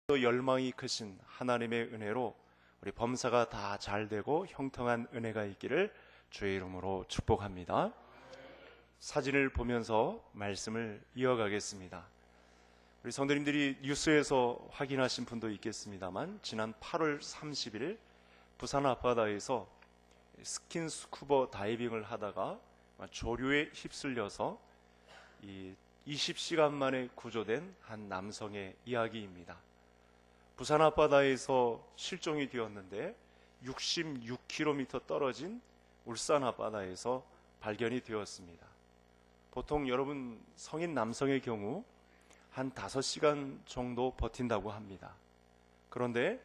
또 열망이 크신 하나님의 은혜로 우리 범사가 다 잘되고 형통한 은혜가 있기를 주의 이름으로 축복합니다. 사진을 보면서 말씀을 이어가겠습니다. 우리 성도님들이 뉴스에서 확인하신 분도 있겠습니다만 지난 8월 30일 부산 앞바다에서 스킨스쿠버 다이빙을 하다가 조류에 휩쓸려서 20시간 만에 구조된 한 남성의 이야기입니다. 부산 앞바다에서 실종이 되었는데 66km 떨어진 울산 앞바다에서 발견이 되었습니다. 보통 여러분 성인 남성의 경우 한 5시간 정도 버틴다고 합니다. 그런데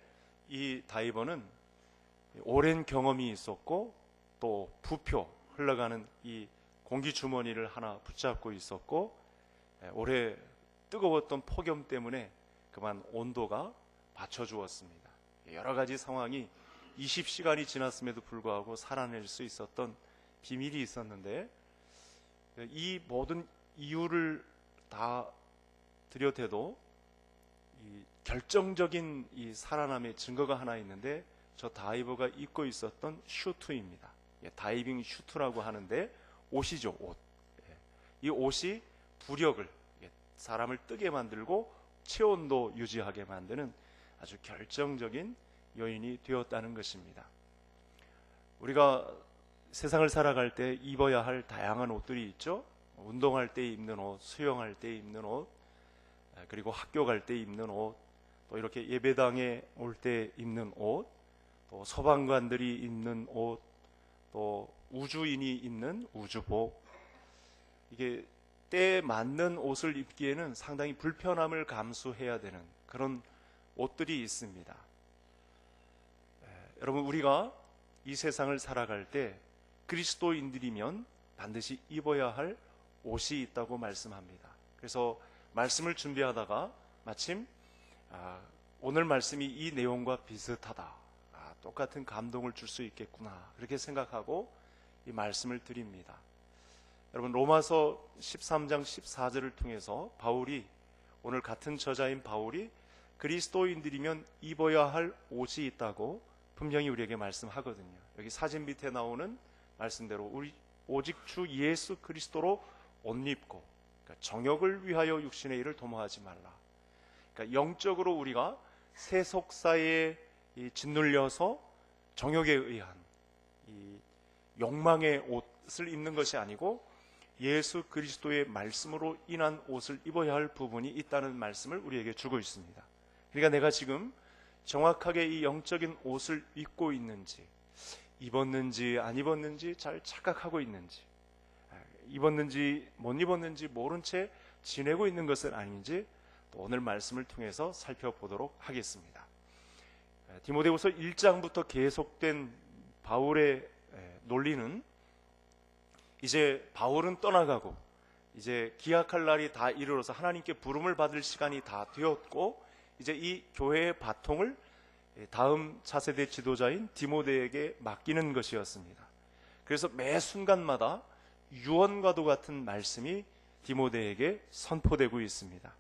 이 다이버는 오랜 경험이 있었고 또 부표 흘러가는 이 공기주머니를 하나 붙잡고 있었고 오래 뜨거웠던 폭염 때문에 그만 온도가 받쳐주었습니다. 여러 가지 상황이 20시간이 지났음에도 불구하고 살아낼 수 있었던 비밀이 있었는데 이 모든 이유를 다 들여대도 이 결정적인 이 살아남의 증거가 하나 있는데 저 다이버가 입고 있었던 슈트입니다. 다이빙 슈트라고 하는데 옷이죠, 옷. 이 옷이 부력을 사람을 뜨게 만들고 체온도 유지하게 만드는 아주 결정적인 요인이 되었다는 것입니다. 우리가 세상을 살아갈 때 입어야 할 다양한 옷들이 있죠. 운동할 때 입는 옷, 수영할 때 입는 옷, 그리고 학교 갈 때 입는 옷, 또 이렇게 예배당에 올 때 입는 옷, 또 소방관들이 입는 옷, 또 우주인이 입는 우주복. 이게 때에 맞는 옷을 입기에는 상당히 불편함을 감수해야 되는 그런 옷들이 있습니다. 여러분, 우리가 이 세상을 살아갈 때 그리스도인들이면 반드시 입어야 할 옷이 있다고 말씀합니다. 그래서 말씀을 준비하다가 마침 오늘 말씀이 이 내용과 비슷하다, 똑같은 감동을 줄 수 있겠구나, 그렇게 생각하고 이 말씀을 드립니다. 여러분, 로마서 13장 14절을 통해서 바울이, 오늘 같은 저자인 바울이 그리스도인들이면 입어야 할 옷이 있다고 분명히 우리에게 말씀하거든요. 여기 사진 밑에 나오는 말씀대로 우리 오직 주 예수 그리스도로 옷 입고, 그러니까 정욕을 위하여 육신의 일을 도모하지 말라. 그러니까 영적으로 우리가 세속사에 짓눌려서 정욕에 의한 이 욕망의 옷을 입는 것이 아니고 예수 그리스도의 말씀으로 인한 옷을 입어야 할 부분이 있다는 말씀을 우리에게 주고 있습니다. 그러니까 내가 지금 정확하게 이 영적인 옷을 입고 있는지, 입었는지 안 입었는지 잘 착각하고 있는지, 입었는지 못 입었는지 모른 채 지내고 있는 것은 아닌지 또 오늘 말씀을 통해서 살펴보도록 하겠습니다. 디모데후서 1장부터 계속된 바울의 논리는 이제 바울은 떠나가고 이제 기약할 날이 다 이르러서 하나님께 부름을 받을 시간이 다 되었고 이제 이 교회의 바통을 다음 차세대 지도자인 디모데에게 맡기는 것이었습니다. 그래서 매 순간마다 유언과도 같은 말씀이 디모데에게 선포되고 있습니다.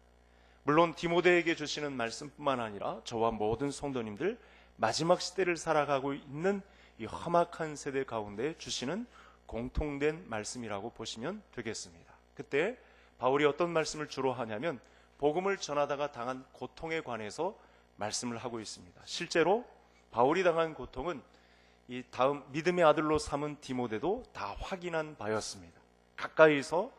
물론 디모데에게 주시는 말씀뿐만 아니라 저와 모든 성도님들 마지막 시대를 살아가고 있는 이 험악한 세대 가운데 주시는 공통된 말씀이라고 보시면 되겠습니다. 그때 바울이 어떤 말씀을 주로 하냐면 복음을 전하다가 당한 고통에 관해서 말씀을 하고 있습니다. 실제로 바울이 당한 고통은 이 다음 믿음의 아들로 삼은 디모데도 다 확인한 바였습니다. 가까이서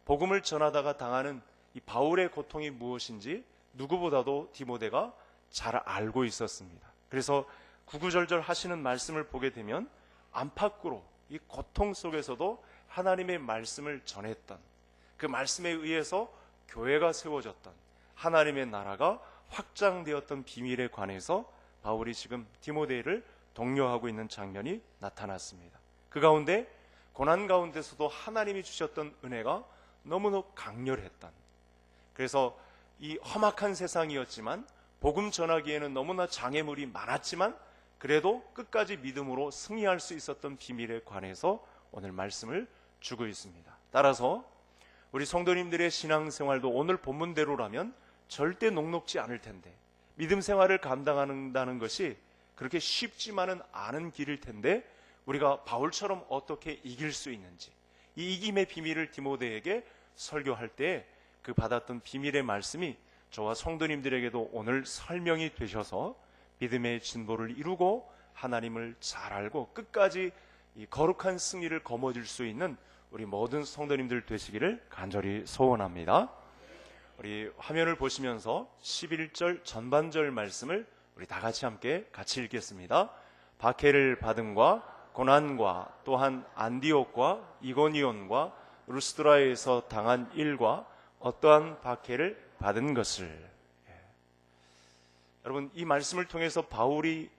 복음을 전하다가 당하는 이 바울의 고통이 무엇인지 누구보다도 디모데가 잘 알고 있었습니다. 그래서 구구절절 하시는 말씀을 보게 되면 안팎으로 이 고통 속에서도 하나님의 말씀을 전했던, 그 말씀에 의해서 교회가 세워졌던, 하나님의 나라가 확장되었던 비밀에 관해서 바울이 지금 디모데를 독려하고 있는 장면이 나타났습니다. 그 가운데 고난 가운데서도 하나님이 주셨던 은혜가 너무너무 강렬했던, 그래서 이 험악한 세상이었지만 복음 전하기에는 너무나 장애물이 많았지만 그래도 끝까지 믿음으로 승리할 수 있었던 비밀에 관해서 오늘 말씀을 주고 있습니다. 따라서 우리 성도님들의 신앙생활도 오늘 본문대로라면 절대 녹록지 않을 텐데 믿음 생활을 감당한다는 것이 그렇게 쉽지만은 않은 길일 텐데 우리가 바울처럼 어떻게 이길 수 있는지, 이 이김의 비밀을 디모데에게 설교할 때 그 받았던 비밀의 말씀이 저와 성도님들에게도 오늘 설명이 되셔서 믿음의 진보를 이루고 하나님을 잘 알고 끝까지 이 거룩한 승리를 거머쥘 수 있는 우리 모든 성도님들 되시기를 간절히 소원합니다. 우리 화면을 보시면서 11절 전반절 말씀을 우리 다 같이 함께 같이 읽겠습니다. 박해를 받음과 고난과 또한 안디옥과 이고니온과 루스드라에서 당한 일과 어떠한 박해를 받은 것을. 여러분, 이 말씀을 통해서 바울의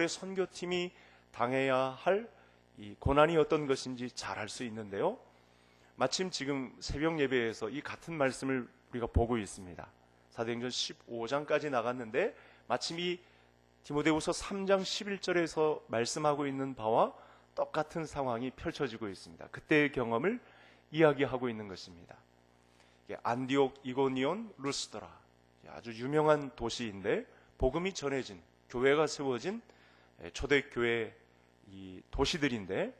선교팀이 당해야 할 이 고난이 어떤 것인지 잘 알 수 있는데요. 마침 지금 새벽 예배에서 이 같은 말씀을 우리가 보고 있습니다. 사도행전 15장까지 나갔는데 마침 이 디모데후서 3장 11절에서 말씀하고 있는 바와 똑같은 상황이 펼쳐지고 있습니다. 그때의 경험을 이야기하고 있는 것입니다. 안디옥, 이고니온, 루스드라, 아주 유명한 도시인데 복음이 전해진, 교회가 세워진 초대교회 이 도시들인데,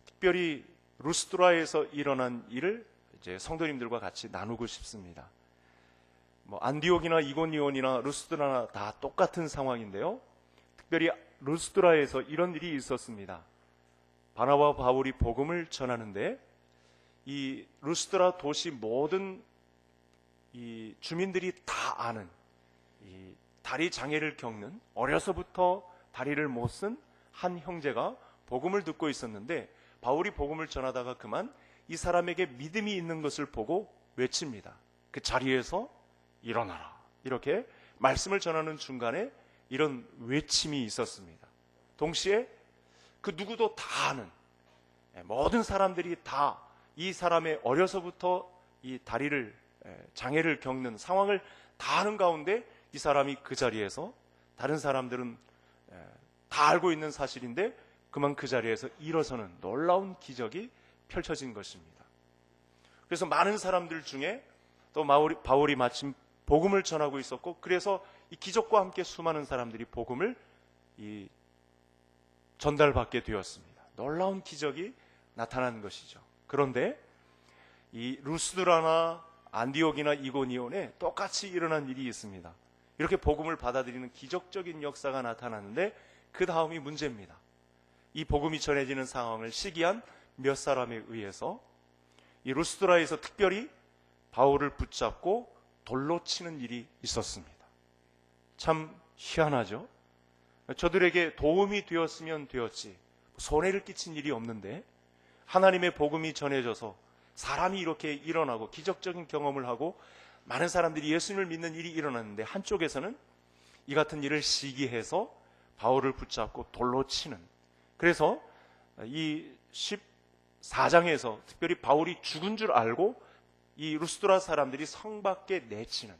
특별히 루스드라에서 일어난 일을 이제 성도님들과 같이 나누고 싶습니다. 안디옥이나 이고니온이나 루스드라나 다 똑같은 상황인데요. 특별히 루스드라에서 이런 일이 있었습니다. 바나바와 바울이 복음을 전하는데 이 루스드라 도시 모든 이 주민들이 다 아는 이 다리 장애를 겪는, 어려서부터 다리를 못 쓴 한 형제가 복음을 듣고 있었는데 바울이 복음을 전하다가 그만 이 사람에게 믿음이 있는 것을 보고 외칩니다. 그 자리에서 일어나라. 이렇게 말씀을 전하는 중간에 이런 외침이 있었습니다. 동시에 그 누구도 다 아는, 모든 사람들이 다 이 사람의 어려서부터 이 다리를 장애를 겪는 상황을 다 아는 가운데 이 사람이 그 자리에서, 다른 사람들은 다 알고 있는 사실인데 그만 그 자리에서 일어서는 놀라운 기적이 펼쳐진 것입니다. 그래서 많은 사람들 중에 또 바울이 마침 복음을 전하고 있었고, 그래서 이 기적과 함께 수많은 사람들이 복음을 전달받게 되었습니다. 놀라운 기적이 나타난 것이죠. 그런데 이 루스드라나 안디옥이나 이고니온에 똑같이 일어난 일이 있습니다. 이렇게 복음을 받아들이는 기적적인 역사가 나타났는데 그 다음이 문제입니다. 이 복음이 전해지는 상황을 시기한 몇 사람에 의해서 이 루스드라에서 특별히 바울을 붙잡고 돌로 치는 일이 있었습니다. 참 희한하죠? 저들에게 도움이 되었으면 되었지 손해를 끼친 일이 없는데 하나님의 복음이 전해져서 사람이 이렇게 일어나고 기적적인 경험을 하고 많은 사람들이 예수님을 믿는 일이 일어났는데 한쪽에서는 이 같은 일을 시기해서 바울을 붙잡고 돌로 치는, 그래서 이 14장에서 특별히 바울이 죽은 줄 알고 이 루스드라 사람들이 성 밖에 내치는,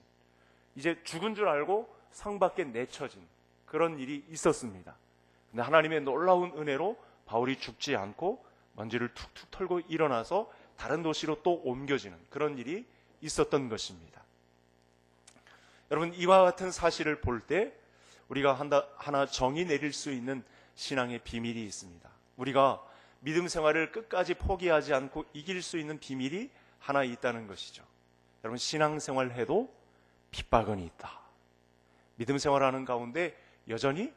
이제 죽은 줄 알고 성 밖에 내쳐진 그런 일이 있었습니다. 근데 하나님의 놀라운 은혜로 바울이 죽지 않고 먼지를 툭툭 털고 일어나서 다른 도시로 또 옮겨지는 그런 일이 있었던 것입니다. 여러분, 이와 같은 사실을 볼 때 우리가 하나 정의 내릴 수 있는 신앙의 비밀이 있습니다. 우리가 믿음 생활을 끝까지 포기하지 않고 이길 수 있는 비밀이 하나 있다는 것이죠. 여러분, 신앙생활 해도 핍박은 있다. 믿음 생활하는 가운데 여전히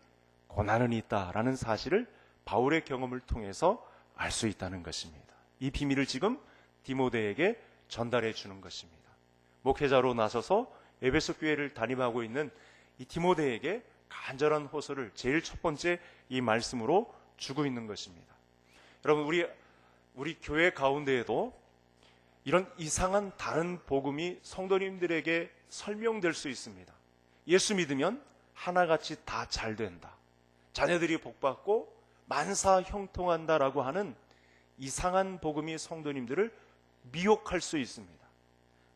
고난은 있다라는 사실을 바울의 경험을 통해서 알 수 있다는 것입니다. 이 비밀을 지금 디모데에게 전달해 주는 것입니다. 목회자로 나서서 에베소 교회를 담임하고 있는 이 디모데에게 간절한 호소를 제일 첫 번째 이 말씀으로 주고 있는 것입니다. 여러분, 우리 교회 가운데에도 이런 이상한 다른 복음이 성도님들에게 설명될 수 있습니다. 예수 믿으면 하나같이 다 잘 된다, 자녀들이 복받고 만사 형통한다라고 하는 이상한 복음이 성도님들을 미혹할 수 있습니다.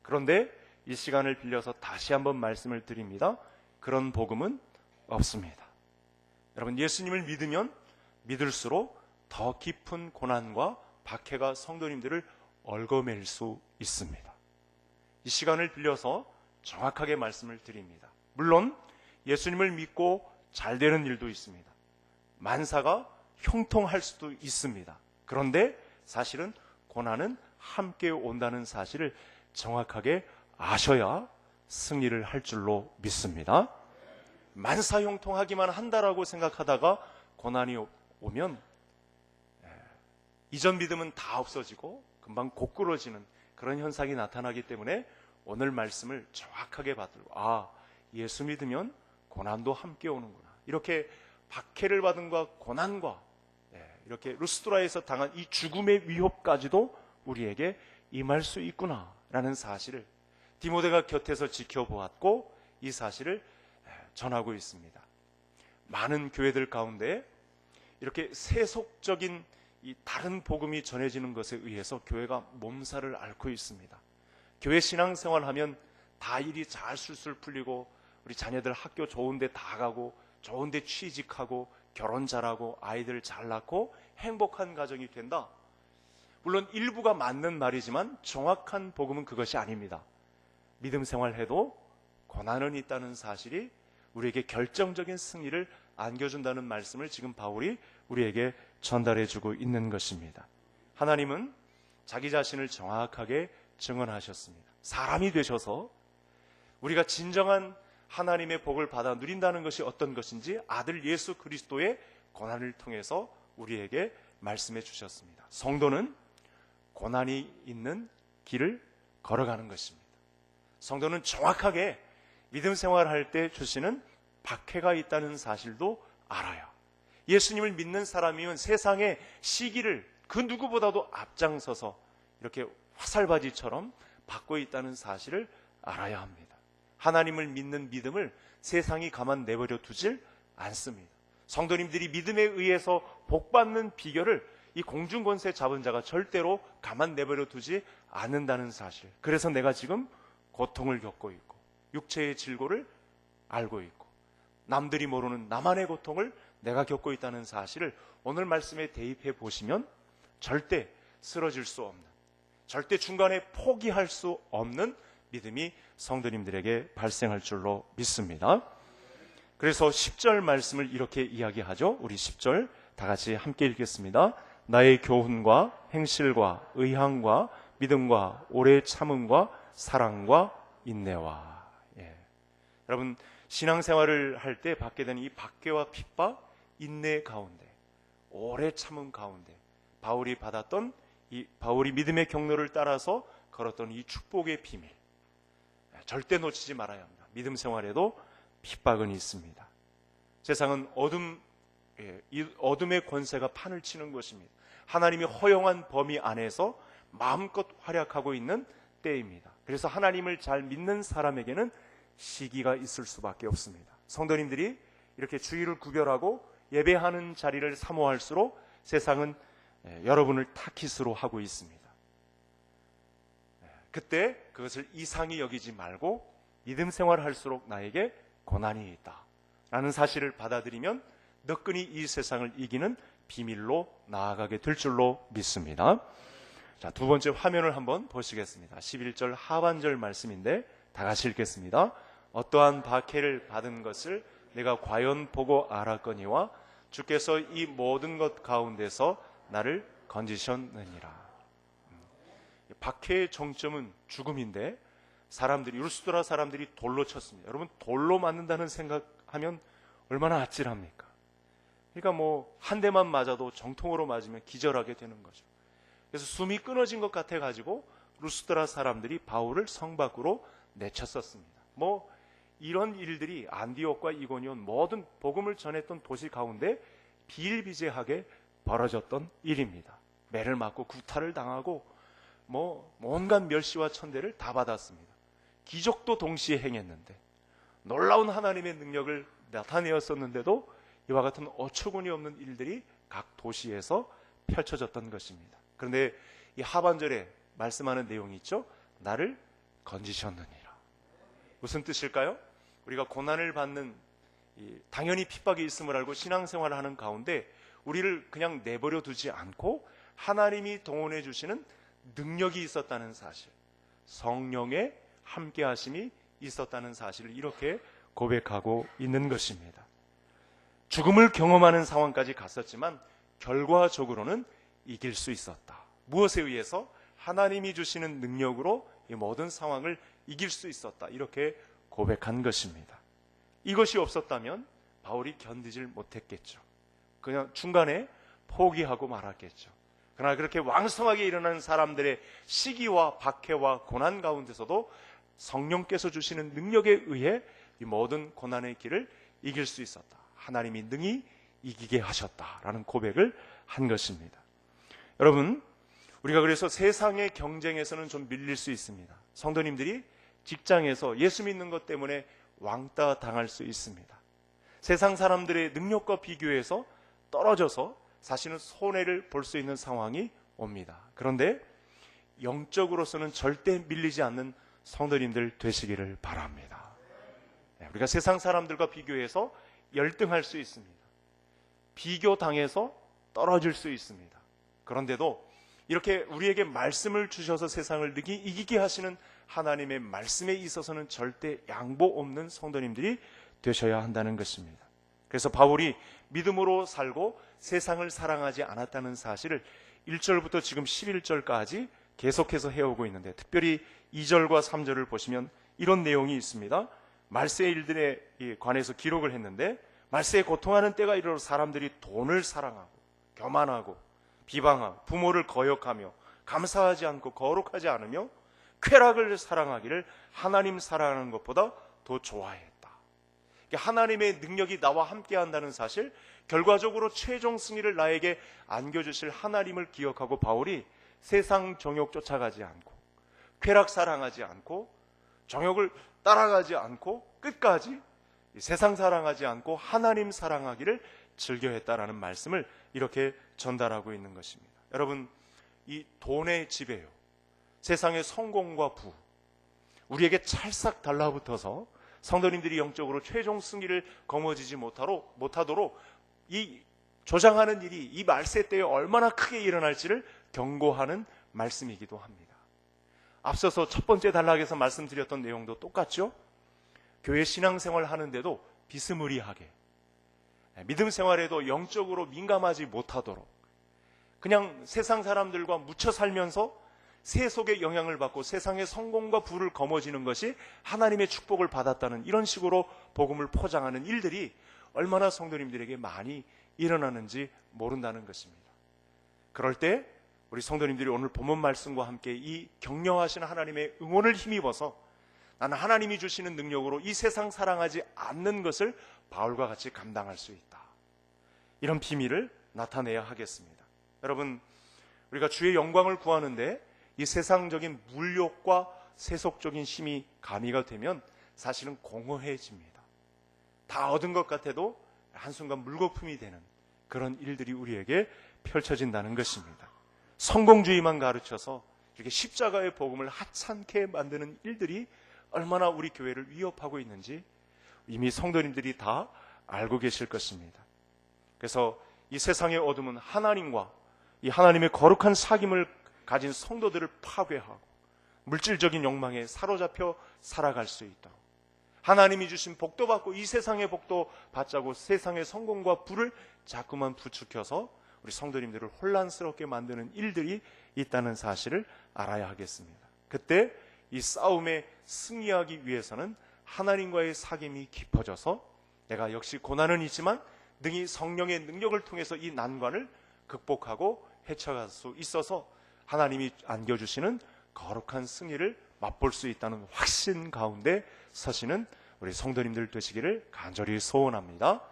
그런데 이 시간을 빌려서 다시 한번 말씀을 드립니다. 그런 복음은 없습니다. 여러분, 예수님을 믿으면 믿을수록 더 깊은 고난과 박해가 성도님들을 얽어맬 수 있습니다. 이 시간을 빌려서 정확하게 말씀을 드립니다. 물론 예수님을 믿고 잘 되는 일도 있습니다. 만사가 형통할 수도 있습니다. 그런데 사실은 고난은 함께 온다는 사실을 정확하게 아셔야 승리를 할 줄로 믿습니다. 만사형통하기만 한다라고 생각하다가 고난이 오면 이전 믿음은 다 없어지고 금방 고꾸러지는 그런 현상이 나타나기 때문에 오늘 말씀을 정확하게 받들고 예수 믿으면 고난도 함께 오는구나. 이렇게 박해를 받은 것과 고난과 이렇게 루스드라에서 당한 이 죽음의 위협까지도 우리에게 임할 수 있구나라는 사실을 디모데가 곁에서 지켜보았고 이 사실을 전하고 있습니다. 많은 교회들 가운데 이렇게 세속적인 이 다른 복음이 전해지는 것에 의해서 교회가 몸살을 앓고 있습니다. 교회 신앙생활하면 다 일이 잘 술술 풀리고 우리 자녀들 학교 좋은 데 다 가고 좋은 데 취직하고 결혼 잘하고 아이들 잘 낳고 행복한 가정이 된다. 물론 일부가 맞는 말이지만 정확한 복음은 그것이 아닙니다. 믿음 생활해도 고난은 있다는 사실이 우리에게 결정적인 승리를 안겨준다는 말씀을 지금 바울이 우리에게 전달해주고 있는 것입니다. 하나님은 자기 자신을 정확하게 증언하셨습니다. 사람이 되셔서 우리가 진정한 하나님의 복을 받아 누린다는 것이 어떤 것인지 아들 예수 그리스도의 고난을 통해서 우리에게 말씀해 주셨습니다. 성도는 고난이 있는 길을 걸어가는 것입니다. 성도는 정확하게 믿음 생활할 때 주시는 박해가 있다는 사실도 알아요. 예수님을 믿는 사람이면 세상의 시기를 그 누구보다도 앞장서서 이렇게 화살바지처럼 받고 있다는 사실을 알아야 합니다. 하나님을 믿는 믿음을 세상이 가만 내버려 두질 않습니다. 성도님들이 믿음에 의해서 복받는 비결을 이 공중권세 잡은 자가 절대로 가만 내버려 두지 않는다는 사실. 그래서 내가 지금 고통을 겪고 있고 육체의 질고를 알고 있고 남들이 모르는 나만의 고통을 내가 겪고 있다는 사실을 오늘 말씀에 대입해 보시면 절대 쓰러질 수 없는, 절대 중간에 포기할 수 없는 믿음이 성도님들에게 발생할 줄로 믿습니다. 그래서 10절 말씀을 이렇게 이야기하죠. 우리 10절 다 같이 함께 읽겠습니다. 나의 교훈과 행실과 의향과 믿음과 오래 참음과 사랑과 인내와. 여러분 신앙생활을 할 때 받게 되는 이 박해와 핍박, 인내 가운데, 오래 참음 가운데 바울이 받았던 바울이 믿음의 경로를 따라서 걸었던 이 축복의 비밀 절대 놓치지 말아야 합니다. 믿음 생활에도 핍박은 있습니다. 세상은 어둠의 권세가 판을 치는 것입니다. 하나님이 허용한 범위 안에서 마음껏 활약하고 있는 때입니다. 그래서 하나님을 잘 믿는 사람에게는 시기가 있을 수밖에 없습니다. 성도님들이 이렇게 주의를 구별하고 예배하는 자리를 사모할수록 세상은 여러분을 타깃으로 하고 있습니다. 그때 그것을 이상히 여기지 말고 믿음 생활할수록 나에게 고난이 있다 라는 사실을 받아들이면 너끈히 이 세상을 이기는 비밀로 나아가게 될 줄로 믿습니다. 자, 두 번째 화면을 한번 보시겠습니다. 11절 하반절 말씀인데 다 같이 읽겠습니다. 어떠한 박해를 받은 것을 내가 과연 보고 알았거니와 주께서 이 모든 것 가운데서 나를 건지셨느니라. 박해의 정점은 죽음인데 루스드라 사람들이 돌로 쳤습니다. 여러분 돌로 맞는다는 생각하면 얼마나 아찔합니까? 그러니까 한 대만 맞아도 정통으로 맞으면 기절하게 되는 거죠. 그래서 숨이 끊어진 것 같아가지고 루스드라 사람들이 바울을 성 밖으로 내쳤었습니다. 이런 일들이 안디옥과 이고니온 모든 복음을 전했던 도시 가운데 비일비재하게 벌어졌던 일입니다. 매를 맞고 구타를 당하고 온갖 멸시와 천대를 다 받았습니다. 기적도 동시에 행했는데 놀라운 하나님의 능력을 나타내었었는데도 이와 같은 어처구니 없는 일들이 각 도시에서 펼쳐졌던 것입니다. 그런데 이 하반절에 말씀하는 내용이 있죠. 나를 건지셨느니라. 무슨 뜻일까요? 우리가 고난을 받는 당연히 핍박이 있음을 알고 신앙생활을 하는 가운데 우리를 그냥 내버려 두지 않고 하나님이 동원해 주시는 능력이 있었다는 사실, 성령의 함께 하심이 있었다는 사실을 이렇게 고백하고 있는 것입니다. 죽음을 경험하는 상황까지 갔었지만 결과적으로는 이길 수 있었다. 무엇에 의해서? 하나님이 주시는 능력으로 이 모든 상황을 이길 수 있었다. 이렇게 고백한 것입니다. 이것이 없었다면 바울이 견디질 못했겠죠. 그냥 중간에 포기하고 말았겠죠. 그러나 그렇게 왕성하게 일어나는 사람들의 시기와 박해와 고난 가운데서도 성령께서 주시는 능력에 의해 이 모든 고난의 길을 이길 수 있었다. 하나님이 능히 이기게 하셨다라는 고백을 한 것입니다. 여러분, 우리가 그래서 세상의 경쟁에서는 좀 밀릴 수 있습니다. 성도님들이 직장에서 예수 믿는 것 때문에 왕따 당할 수 있습니다. 세상 사람들의 능력과 비교해서 떨어져서 사실은 손해를 볼 수 있는 상황이 옵니다. 그런데 영적으로서는 절대 밀리지 않는 성도님들 되시기를 바랍니다. 우리가 세상 사람들과 비교해서 열등할 수 있습니다. 비교당해서 떨어질 수 있습니다. 그런데도 이렇게 우리에게 말씀을 주셔서 세상을 능히 이기게 하시는 하나님의 말씀에 있어서는 절대 양보 없는 성도님들이 되셔야 한다는 것입니다. 그래서 바울이 믿음으로 살고 세상을 사랑하지 않았다는 사실을 1절부터 지금 11절까지 계속해서 해오고 있는데, 특별히 2절과 3절을 보시면 이런 내용이 있습니다. 말세의 일들에 관해서 기록을 했는데, 말세에 고통하는 때가 이르러 사람들이 돈을 사랑하고 교만하고 비방하고 부모를 거역하며 감사하지 않고 거룩하지 않으며 쾌락을 사랑하기를 하나님 사랑하는 것보다 더 좋아했다. 하나님의 능력이 나와 함께한다는 사실, 결과적으로 최종 승리를 나에게 안겨주실 하나님을 기억하고 바울이 세상 정욕 쫓아가지 않고 쾌락 사랑하지 않고 정욕을 따라가지 않고 끝까지 세상 사랑하지 않고 하나님 사랑하기를 즐겨했다라는 말씀을 이렇게 전달하고 있는 것입니다. 여러분, 이 돈의 지배요, 세상의 성공과 부, 우리에게 찰싹 달라붙어서 성도님들이 영적으로 최종 승리를 거머쥐지 못하도록 이 조장하는 일이 이 말세 때에 얼마나 크게 일어날지를 경고하는 말씀이기도 합니다. 앞서서 첫 번째 단락에서 말씀드렸던 내용도 똑같죠? 교회 신앙생활 하는데도 비스무리하게, 믿음 생활에도 영적으로 민감하지 못하도록 그냥 세상 사람들과 묻혀 살면서 세속의 영향을 받고 세상의 성공과 부를 거머쥐는 것이 하나님의 축복을 받았다는 이런 식으로 복음을 포장하는 일들이 얼마나 성도님들에게 많이 일어나는지 모른다는 것입니다. 그럴 때 우리 성도님들이 오늘 본문 말씀과 함께 이 격려하시는 하나님의 응원을 힘입어서 나는 하나님이 주시는 능력으로 이 세상 사랑하지 않는 것을 바울과 같이 감당할 수 있다. 이런 비밀을 나타내야 하겠습니다. 여러분, 우리가 주의 영광을 구하는데 이 세상적인 물욕과 세속적인 힘이 가미가 되면 사실은 공허해집니다. 다 얻은 것 같아도 한순간 물거품이 되는 그런 일들이 우리에게 펼쳐진다는 것입니다. 성공주의만 가르쳐서 이렇게 십자가의 복음을 하찮게 만드는 일들이 얼마나 우리 교회를 위협하고 있는지 이미 성도님들이 다 알고 계실 것입니다. 그래서 이 세상의 어둠은 하나님과 이 하나님의 거룩한 사귐을 가진 성도들을 파괴하고 물질적인 욕망에 사로잡혀 살아갈 수 있도록, 하나님이 주신 복도 받고 이 세상의 복도 받자고 세상의 성공과 부를 자꾸만 부추겨서 우리 성도님들을 혼란스럽게 만드는 일들이 있다는 사실을 알아야 하겠습니다. 그때 이 싸움에 승리하기 위해서는 하나님과의 사귐이 깊어져서 내가 역시 고난은 있지만 능히 성령의 능력을 통해서 이 난관을 극복하고 헤쳐갈 수 있어서 하나님이 안겨주시는 거룩한 승리를 맛볼 수 있다는 확신 가운데 서시는 우리 성도님들 되시기를 간절히 소원합니다.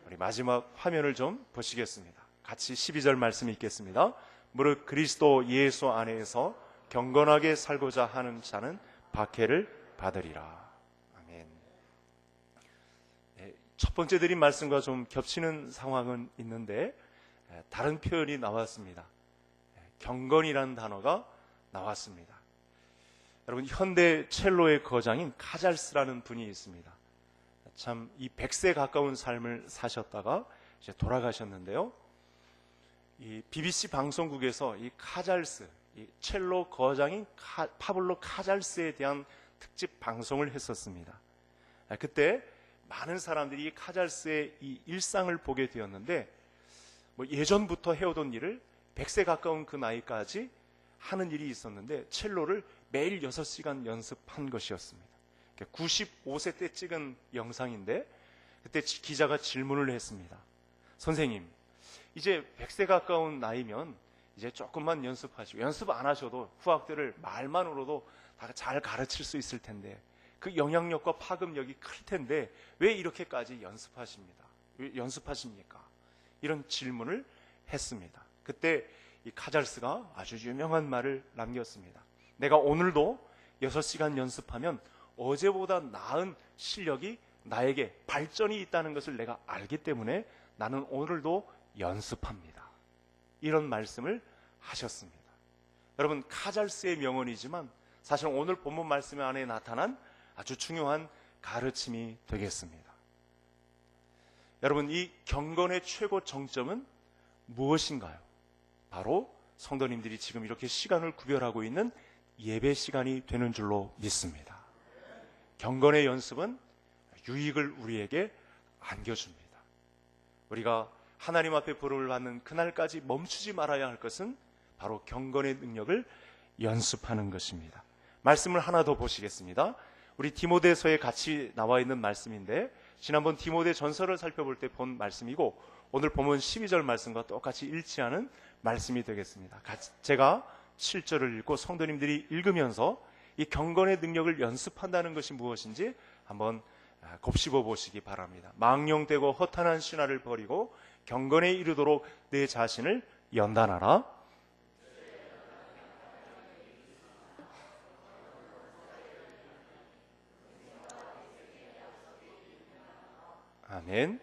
우리 마지막 화면을 좀 보시겠습니다. 같이 12절 말씀 읽겠습니다. 무릇 그리스도 예수 안에서 경건하게 살고자 하는 자는 박해를 받으리라. 아멘. 첫 번째 드린 말씀과 좀 겹치는 상황은 있는데 다른 표현이 나왔습니다. 경건이라는 단어가 나왔습니다. 여러분, 현대 첼로의 거장인 카잘스라는 분이 있습니다. 참 이 100세 가까운 삶을 사셨다가 이제 돌아가셨는데요. 이 BBC 방송국에서 이 카잘스, 이 첼로 거장인 파블로 카잘스에 대한 특집 방송을 했었습니다. 그때 많은 사람들이 이 카잘스의 이 일상을 보게 되었는데, 예전부터 해오던 일을 100세 가까운 그 나이까지 하는 일이 있었는데, 첼로를 매일 6시간 연습한 것이었습니다. 95세 때 찍은 영상인데, 그때 기자가 질문을 했습니다. 선생님, 이제 100세 가까운 나이면 이제 조금만 연습하시고, 연습 안 하셔도 후학들을 말만으로도 다 잘 가르칠 수 있을 텐데, 그 영향력과 파급력이 클 텐데 왜 이렇게까지 연습하십니까? 이런 질문을 했습니다. 그때 이 카잘스가 아주 유명한 말을 남겼습니다. 내가 오늘도 6시간 연습하면 어제보다 나은 실력이 나에게 발전이 있다는 것을 내가 알기 때문에 나는 오늘도 연습합니다. 이런 말씀을 하셨습니다. 여러분, 카잘스의 명언이지만 사실 오늘 본문 말씀 안에 나타난 아주 중요한 가르침이 되겠습니다. 여러분, 이 경건의 최고 정점은 무엇인가요? 바로 성도님들이 지금 이렇게 시간을 구별하고 있는 예배 시간이 되는 줄로 믿습니다. 경건의 연습은 유익을 우리에게 안겨줍니다. 우리가 하나님 앞에 부름을 받는 그날까지 멈추지 말아야 할 것은 바로 경건의 능력을 연습하는 것입니다. 말씀을 하나 더 보시겠습니다. 우리 디모데서에 같이 나와 있는 말씀인데, 지난번 디모데 전서를 살펴볼 때 본 말씀이고 오늘 본문 12절 말씀과 똑같이 일치하는 말씀이 되겠습니다. 제가 7절을 읽고 성도님들이 읽으면서 이 경건의 능력을 연습한다는 것이 무엇인지 한번 곱씹어 보시기 바랍니다. 망령되고 허탄한 신화를 버리고 경건에 이르도록 내 자신을 연단하라. 아멘.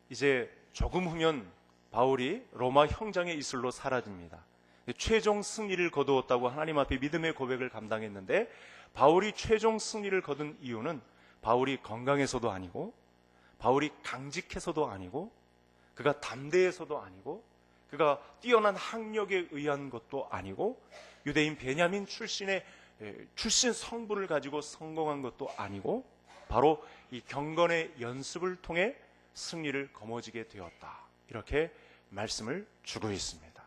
이제 조금 후면 바울이 로마 형장의 이슬로 사라집니다. 최종 승리를 거두었다고 하나님 앞에 믿음의 고백을 감당했는데, 바울이 최종 승리를 거둔 이유는 바울이 건강해서도 아니고, 바울이 강직해서도 아니고, 그가 담대해서도 아니고, 그가 뛰어난 학력에 의한 것도 아니고, 유대인 베냐민 출신 성분을 가지고 성공한 것도 아니고, 바로 이 경건의 연습을 통해 승리를 거머쥐게 되었다. 이렇게 말씀을 주고 있습니다.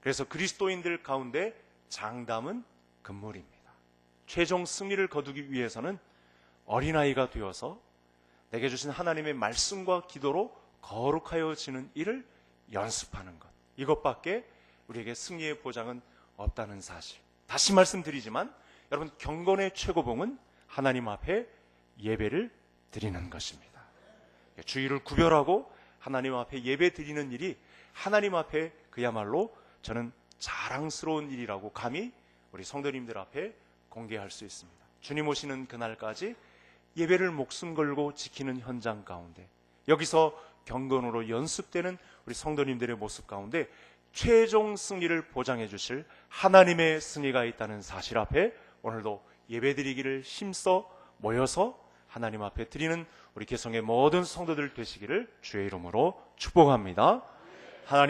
그래서 그리스도인들 가운데 장담은 금물입니다. 최종 승리를 거두기 위해서는 어린아이가 되어서 내게 주신 하나님의 말씀과 기도로 거룩하여지는 일을 연습하는 것, 이것밖에 우리에게 승리의 보장은 없다는 사실. 다시 말씀드리지만 여러분, 경건의 최고봉은 하나님 앞에 예배를 드리는 것입니다. 주일을 구별하고 하나님 앞에 예배 드리는 일이 하나님 앞에 그야말로 저는 자랑스러운 일이라고 감히 우리 성도님들 앞에 공개할 수 있습니다. 주님 오시는 그날까지 예배를 목숨 걸고 지키는 현장 가운데, 여기서 경건으로 연습되는 우리 성도님들의 모습 가운데 최종 승리를 보장해 주실 하나님의 승리가 있다는 사실 앞에 오늘도 예배드리기를 힘써 모여서 하나님 앞에 드리는 우리 개성의 모든 성도들 되시기를 주의 이름으로 축복합니다. 하나님